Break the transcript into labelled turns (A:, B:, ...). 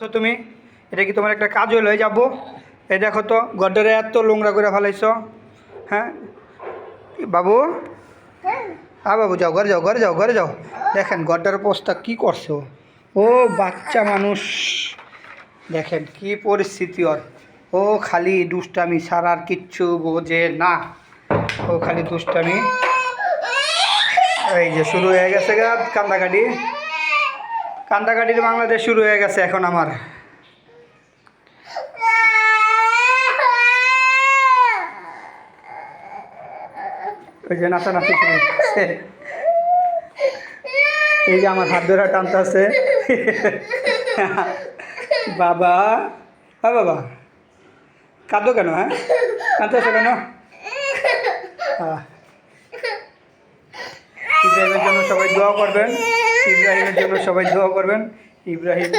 A: তো তুমি এটা কি তোমার একটা কাজ হলো যাবো? এই দেখো তো গড্ডারে এত নোংরা করে ফেলাইছ। হ্যাঁ বাবু, হ্যাঁ বাবু, যাও ঘরে যাও, ঘরে যাও, ঘরে যাও। দেখেন গড্ডার অবস্থা কী করছো। ও বাচ্চা মানুষ, দেখেন কি পরিস্থিতি ওর। ও খালি দুষ্টামি ছাড়া আর কিচ্ছু বোঝে না। ও খালি দুষ্টামি। এই যে শুরু হয়ে গেছে গা কান্দাকাটি। কান্দাকাটির বাংলাদেশ শুরু হয়ে গেছে এখন আমার। ওই যে নাচানাচি শুরু হয়েছে। এই যে আমার হাত ধরা টানতে আছে। বাবা, হ্যাঁ বাবা, কাঁদো কেন? হ্যাঁ কাঁদতেছো কেন? ইব্রাহিমের জন্য সবাই দোয়া করবেন। ইব্রাহিমের জন্য সবাই দোয়া করবেন। ইব্রাহিম